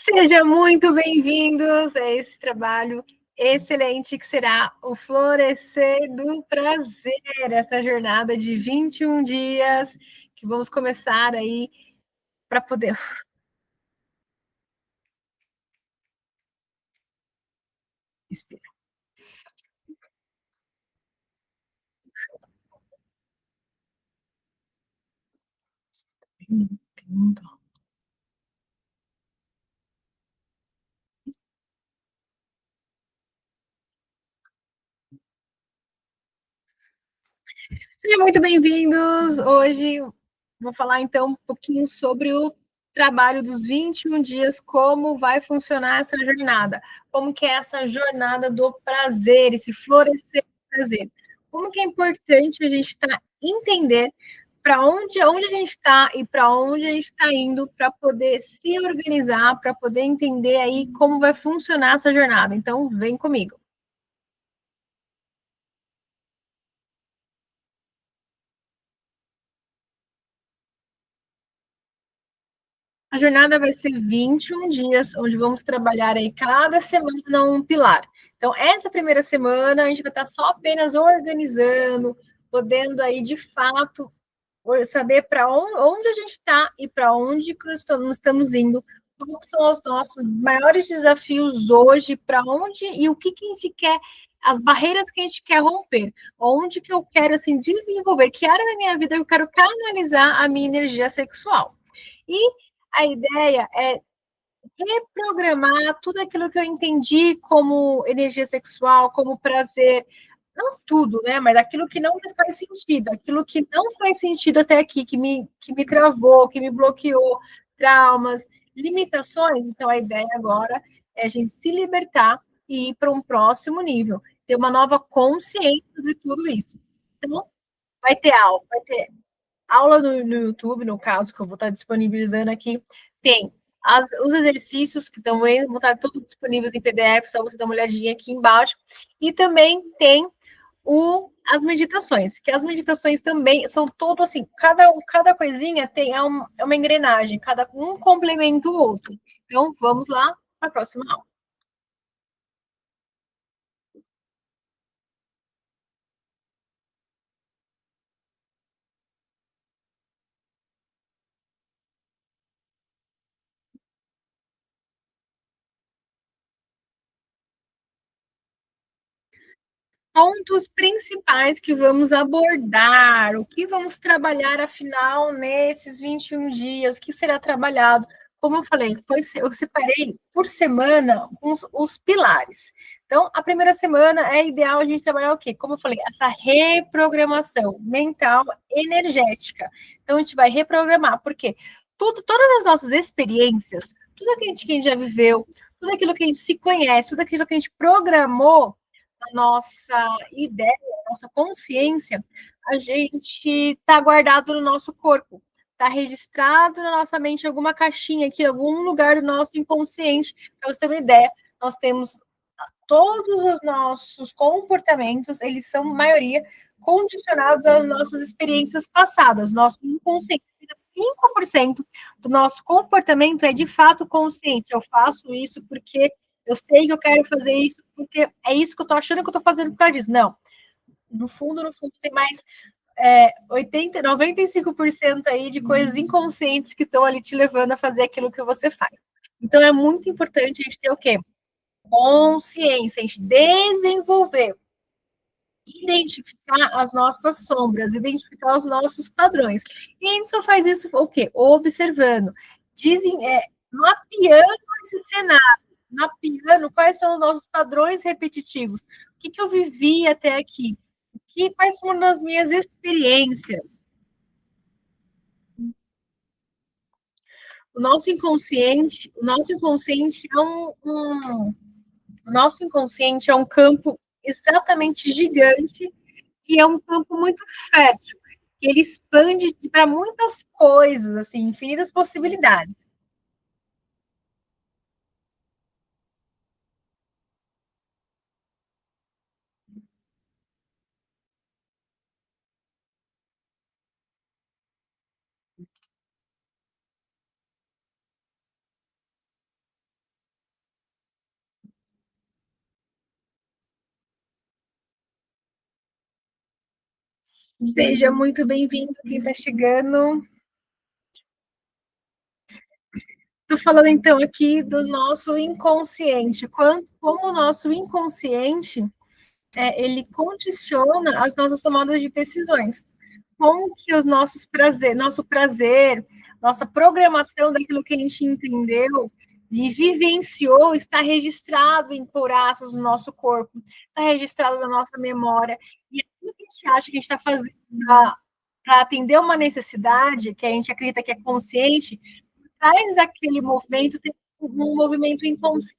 Sejam muito bem-vindos a esse trabalho excelente que será o Florescer do Prazer, essa jornada de 21 dias que vamos começar aí para poder respirar. Sejam muito bem-vindos. Hoje vou falar então um pouquinho sobre o trabalho dos 21 dias, como vai funcionar essa jornada, como que é essa jornada do prazer, esse florescer do prazer. Como que é importante a gente entender para onde a gente está e para onde a gente está indo para poder se organizar, para poder entender aí como vai funcionar essa jornada. Então, vem comigo. A jornada vai ser 21 dias, onde vamos trabalhar aí cada semana um pilar. Então, essa primeira semana, a gente vai estar só apenas organizando, podendo aí, de fato, saber para onde a gente está e para onde estamos indo, quais são os nossos maiores desafios hoje, para onde e o que a gente quer, as barreiras que a gente quer romper, onde que eu quero assim desenvolver, que área da minha vida eu quero canalizar a minha energia sexual. E a ideia é reprogramar tudo aquilo que eu entendi como energia sexual, como prazer, não tudo, né? Mas aquilo que não me faz sentido, aquilo que não faz sentido até aqui, que me travou, que me bloqueou, traumas, limitações. Então, a ideia agora é a gente se libertar e ir para um próximo nível, ter uma nova consciência de tudo isso. Então, vai ter aula no YouTube, no caso, que eu vou estar disponibilizando aqui, tem os exercícios que também vão estar todos disponíveis em PDF, só você dar uma olhadinha aqui embaixo. E também tem as meditações, que as meditações também são todo assim, cada coisinha é uma engrenagem, cada um complementa o outro. Então, vamos lá para a próxima aula. Pontos principais que vamos abordar, o que vamos trabalhar, afinal, nesses 21 dias, o que será trabalhado. Como eu falei, eu separei por semana os pilares. Então, a primeira semana é ideal a gente trabalhar o quê? Como eu falei, essa reprogramação mental energética. Então, a gente vai reprogramar, porque todas as nossas experiências, tudo aquilo que a gente já viveu, tudo aquilo que a gente se conhece, tudo aquilo que a gente programou, a nossa ideia, a nossa consciência, a gente está guardado no nosso corpo, está registrado na nossa mente em alguma caixinha aqui, em algum lugar do nosso inconsciente. Para você ter uma ideia, nós temos todos os nossos comportamentos, eles são, maioria, condicionados às nossas experiências passadas. Nosso inconsciente, 5% do nosso comportamento é de fato consciente. Eu faço isso porque eu sei que eu quero fazer isso, porque é isso que eu estou achando que eu estou fazendo por causa disso. Não. No fundo, tem mais 95% aí de coisas inconscientes que estão ali te levando a fazer aquilo que você faz. Então, é muito importante a gente ter o quê? Consciência, a gente desenvolver, identificar as nossas sombras, identificar os nossos padrões. E a gente só faz isso o quê? Observando, mapeando esse cenário, mapeando quais são os nossos padrões repetitivos, o que eu vivi até aqui, quais são as minhas experiências. O nosso inconsciente é um campo exatamente gigante, que é um campo muito fértil, que ele expande para muitas coisas, assim, infinitas possibilidades. Seja muito bem-vindo quem está chegando. Estou falando então aqui do nosso inconsciente, como o nosso inconsciente ele condiciona as nossas tomadas de decisões. Como que os nosso prazer, nossa programação daquilo que a gente entendeu e vivenciou está registrado em coraços do nosso corpo, está registrado na nossa memória. E aquilo que a gente acha que a gente está fazendo para atender uma necessidade que a gente acredita que é consciente, traz aquele movimento, tem um movimento inconsciente.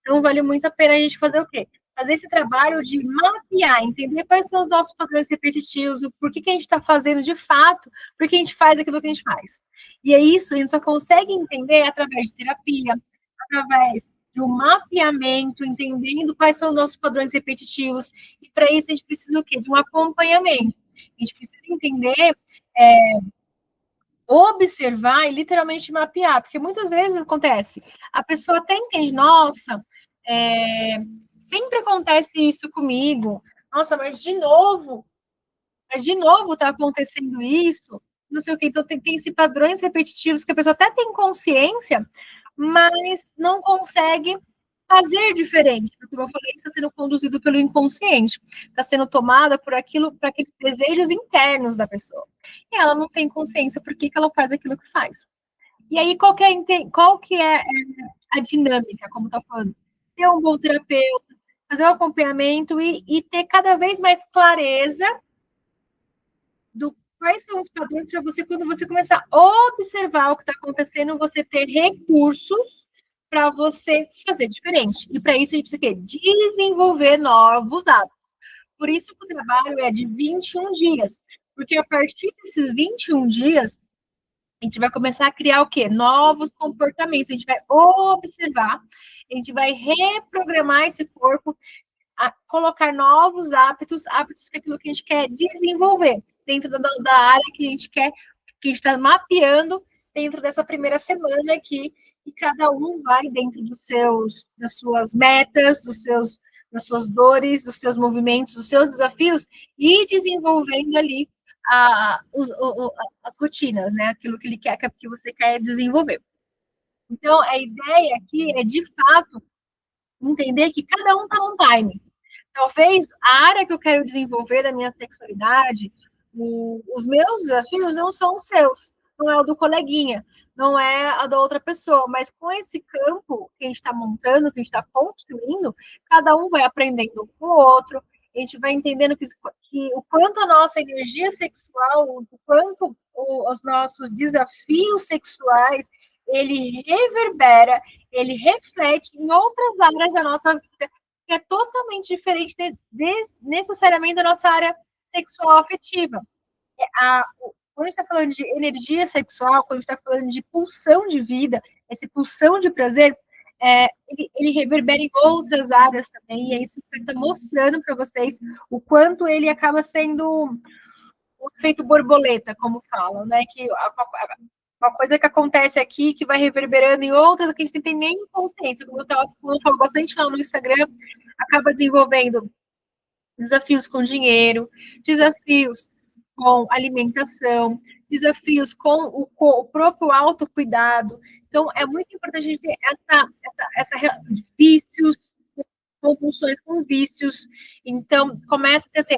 Então, vale muito a pena a gente fazer o quê? Fazer esse trabalho de mapear, entender quais são os nossos padrões repetitivos, o porquê que a gente está fazendo de fato, por que a gente faz aquilo que a gente faz. E é isso, a gente só consegue entender através de terapia, através de um mapeamento, entendendo quais são os nossos padrões repetitivos. E para isso a gente precisa o quê? De um acompanhamento. A gente precisa entender observar e literalmente mapear, porque muitas vezes acontece, a pessoa até entende, nossa, sempre acontece isso comigo, nossa, mas de novo está acontecendo isso, não sei o que, então tem esses padrões repetitivos que a pessoa até tem consciência, mas não consegue fazer diferente, porque como eu falei, está sendo conduzido pelo inconsciente, está sendo tomada por aquilo, para aqueles desejos internos da pessoa. E ela não tem consciência por que ela faz aquilo que faz. E aí, qual que é a dinâmica, como está falando? Ter um bom terapeuta, fazer um acompanhamento e ter cada vez mais clareza do quais são os padrões para você, quando você começar a observar o que está acontecendo, você ter recursos para você fazer diferente. E para isso a gente precisa desenvolver novos hábitos. Por isso que o trabalho é de 21 dias. Porque a partir desses 21 dias, a gente vai começar a criar o quê? Novos comportamentos. A gente vai observar, a gente vai reprogramar esse corpo, a colocar novos hábitos que é aquilo que a gente quer desenvolver dentro da área que a gente quer, que a gente está mapeando dentro dessa primeira semana aqui, e cada um vai dentro das suas metas, das suas dores, dos seus movimentos, dos seus desafios, e desenvolvendo ali as rotinas, né? Aquilo que ele quer, que você quer desenvolver. Então, a ideia aqui é, de fato, entender que cada um está num time. Talvez a área que eu quero desenvolver da minha sexualidade, os meus desafios não são os seus, não é o do coleguinha, não é a da outra pessoa, mas com esse campo que a gente está montando, que a gente está construindo, cada um vai aprendendo com o outro, a gente vai entendendo que o quanto a nossa energia sexual, o quanto os nossos desafios sexuais, ele reverbera, ele reflete em outras áreas da nossa vida, que é totalmente diferente necessariamente da nossa área sexual afetiva. Quando a gente está falando de energia sexual, quando a gente está falando de pulsão de vida, esse pulsão de prazer, ele reverbera em outras áreas também, e é isso que ele está mostrando para vocês o quanto ele acaba sendo o efeito borboleta, como falam, né? Que uma coisa que acontece aqui que vai reverberando em outras que a gente não tem nem consciência. Como eu falo bastante lá no Instagram, acaba desenvolvendo desafios com dinheiro, desafios com alimentação, desafios com o próprio autocuidado. Então, é muito importante a gente ter essa vícios, compulsões com vícios. Então, começa a ter assim,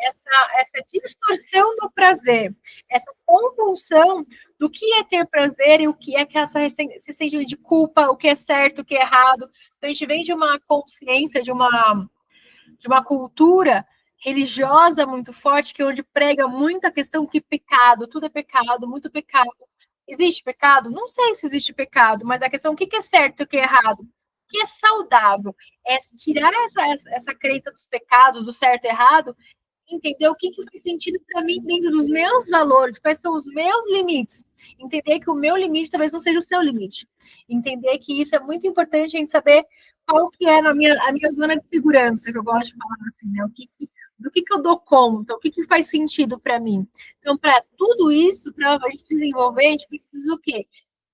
essa distorção do prazer, essa compulsão do que é ter prazer e o que é que esse sentimento de culpa, o que é certo, o que é errado. Então, a gente vem de uma consciência, de uma cultura religiosa muito forte, que é onde prega muita questão que pecado, tudo é pecado, muito pecado. Existe pecado? Não sei se existe pecado, mas a questão, o que é certo e o que é errado? O que é saudável? É tirar essa crença dos pecados, do certo e errado, entender o que faz sentido para mim dentro dos meus valores, quais são os meus limites. Entender que o meu limite talvez não seja o seu limite. Entender que isso é muito importante, a gente saber qual que é a minha zona de segurança, que eu gosto de falar assim, né? Do que eu dou conta, o que faz sentido para mim. Então, para tudo isso, para a gente desenvolver, a gente precisa o quê?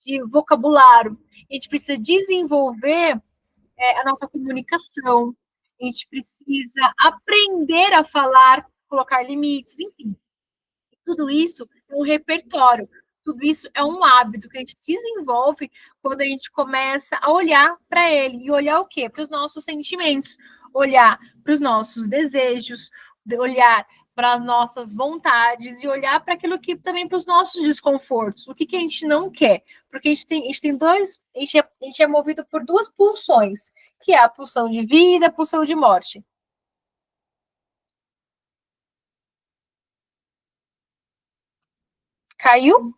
De vocabulário. A gente precisa desenvolver a nossa comunicação. A gente precisa aprender a falar, colocar limites, enfim. Tudo isso é um repertório, tudo isso é um hábito que a gente desenvolve quando a gente começa a olhar para ele. E olhar o quê? Para os nossos sentimentos, olhar para os nossos desejos, olhar para as nossas vontades e olhar para aquilo que também para os nossos desconfortos, o que, que a gente não quer. Porque a gente tem dois, a gente é movido por duas pulsões, que é a pulsão de vida e a pulsão de morte. Caiu?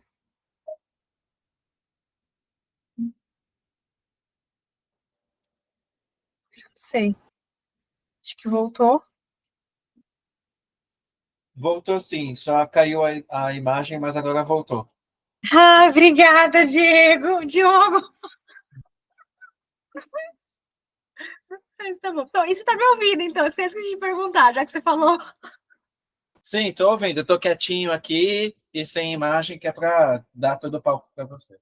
Sei. Acho que voltou. Voltou sim, só caiu a imagem, mas agora voltou. Ah, obrigada, Diego. Diogo. Mas tá bom. Então, e você tá me ouvindo, então? Você esqueci de perguntar, já que você falou. Sim, estou ouvindo. Estou quietinho aqui e sem imagem, que é para dar todo o palco para você.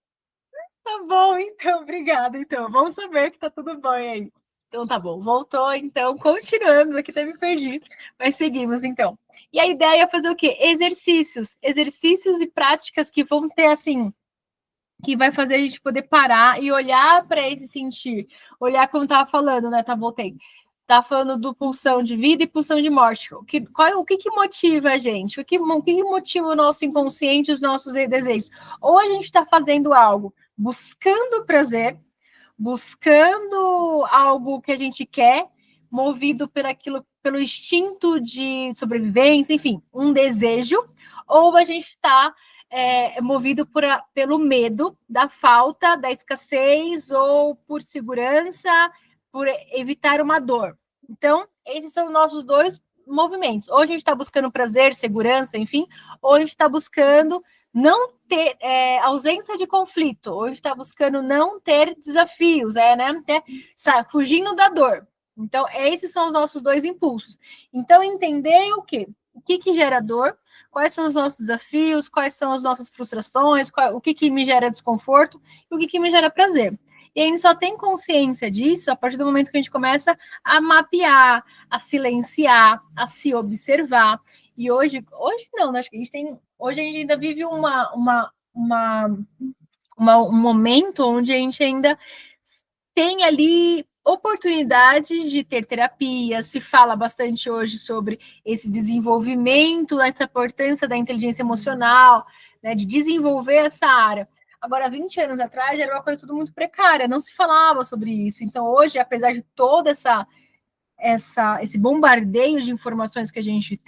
Tá bom, então, obrigada. Então, vamos saber que tá tudo bem aí. Então, tá bom. Voltou, então, continuamos. Aqui até me perdi, mas seguimos, então. E a ideia é fazer o quê? Exercícios. Exercícios e práticas que vão ter, assim, que vai fazer a gente poder parar e olhar para esse sentir. Olhar como estava falando, né? Tá, voltei. Tá falando do pulsão de vida e pulsão de morte. O que motiva a gente? O que motiva o nosso inconsciente, os nossos desejos? Ou a gente está fazendo algo buscando prazer, buscando algo que a gente quer, movido por aquilo, pelo instinto de sobrevivência, enfim, um desejo, ou a gente está movido pelo medo da falta, da escassez, ou por segurança, por evitar uma dor. Então, esses são os nossos dois movimentos. Ou a gente está buscando prazer, segurança, enfim, ou a gente está buscando não ter ausência de conflito, ou a gente está buscando não ter desafios, né? Fugindo da dor. Então, esses são os nossos dois impulsos. Então, entender o quê? O que, que gera dor, quais são os nossos desafios, quais são as nossas frustrações, o que, que me gera desconforto e o que, que me gera prazer. E a gente só tem consciência disso a partir do momento que a gente começa a mapear, a silenciar, a se observar. E hoje não, né? Acho que hoje a gente ainda vive um momento onde a gente ainda tem ali oportunidades de ter terapia, se fala bastante hoje sobre esse desenvolvimento, essa importância da inteligência emocional, né, de desenvolver essa área. Agora, 20 anos atrás, era uma coisa tudo muito precária, não se falava sobre isso. Então, hoje, apesar de toda esse bombardeio de informações que a gente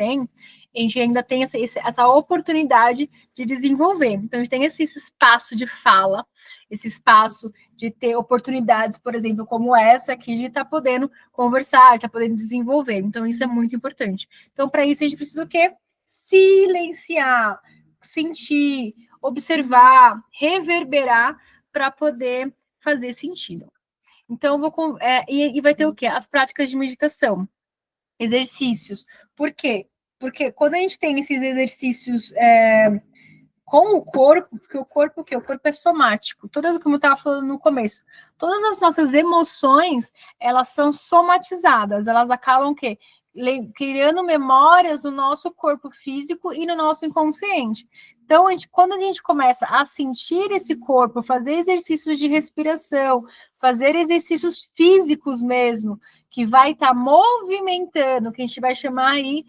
ainda tem essa oportunidade de desenvolver. Então, a gente tem esse espaço de fala, esse espaço de ter oportunidades, por exemplo, como essa aqui, de estar podendo conversar, estar podendo desenvolver. Então, isso é muito importante. Então, para isso, a gente precisa o quê? Silenciar, sentir, observar, reverberar para poder fazer sentido. Então, e vai ter o quê? As práticas de meditação, exercícios. Por quê? Porque quando a gente tem esses exercícios com o corpo, porque o corpo é somático. Todas, como eu estava falando no começo, todas as nossas emoções, elas são somatizadas, elas acabam o quê? Criando memórias no nosso corpo físico e no nosso inconsciente. Então, quando a gente começa a sentir esse corpo, fazer exercícios de respiração, fazer exercícios físicos mesmo, que vai estar movimentando, que a gente vai chamar aí,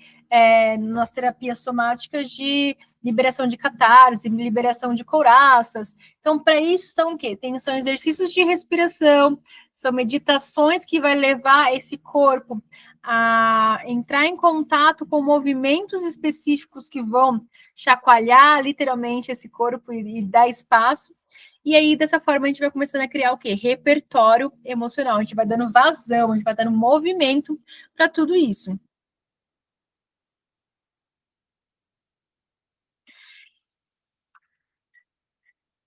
nas terapias somáticas, de liberação de catarse, liberação de couraças. Então, para isso, são o quê? São exercícios de respiração, são meditações que vai levar esse corpo a entrar em contato com movimentos específicos que vão chacoalhar literalmente esse corpo e dar espaço. E aí, dessa forma, a gente vai começando a criar o quê? Repertório emocional. A gente vai dando vazão, a gente vai dando movimento para tudo isso.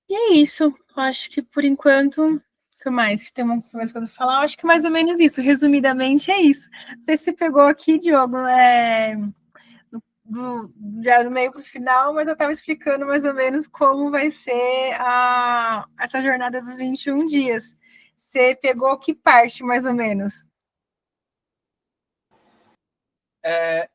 E é isso. Acho que por enquanto. O que mais? Tem uma mais coisa a falar? Acho que mais ou menos isso. Resumidamente, é isso. Não sei se você pegou aqui, Diogo, já no meio para o final, mas eu estava explicando mais ou menos como vai ser essa jornada dos 21 dias. Você pegou que parte, mais ou menos?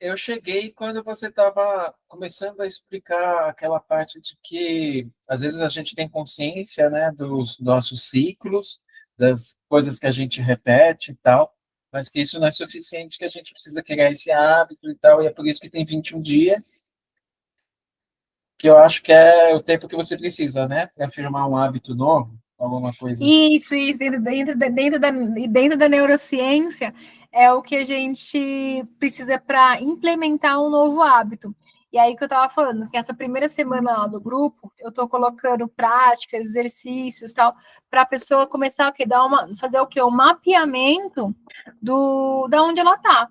Eu cheguei quando você estava começando a explicar aquela parte de que às vezes a gente tem consciência, né, dos nossos ciclos, das coisas que a gente repete e tal, mas que isso não é suficiente, que a gente precisa criar esse hábito e tal, e é por isso que tem 21 dias, que eu acho que é o tempo que você precisa, né, para firmar um hábito novo, alguma coisa assim. Isso, dentro da neurociência é o que a gente precisa para implementar um novo hábito. E aí que eu estava falando, que essa primeira semana lá do grupo, eu estou colocando práticas, exercícios, tal, para a pessoa começar a fazer o quê? Um mapeamento da onde ela está.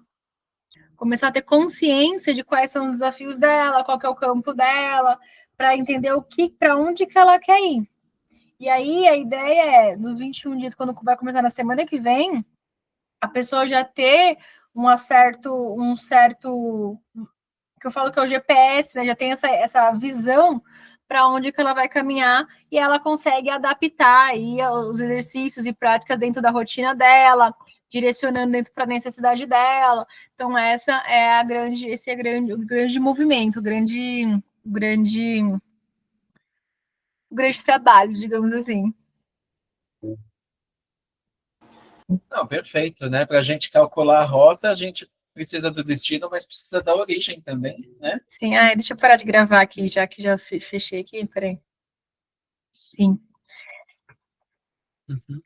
Começar a ter consciência de quais são os desafios dela, qual que é o campo dela, para entender para onde que ela quer ir. E aí a ideia é, nos 21 dias, quando vai começar na semana que vem, a pessoa já ter um certo que eu falo que é o GPS, né? Já tem essa visão para onde que ela vai caminhar e ela consegue adaptar aí os exercícios e práticas dentro da rotina dela, direcionando dentro para a necessidade dela. Então essa é o grande movimento, o grande trabalho, digamos assim. Não, perfeito, né? Para a gente calcular a rota, a gente precisa do destino, mas precisa da origem também, né? Sim, deixa eu parar de gravar aqui, já que já fechei aqui, peraí. Sim. Uhum.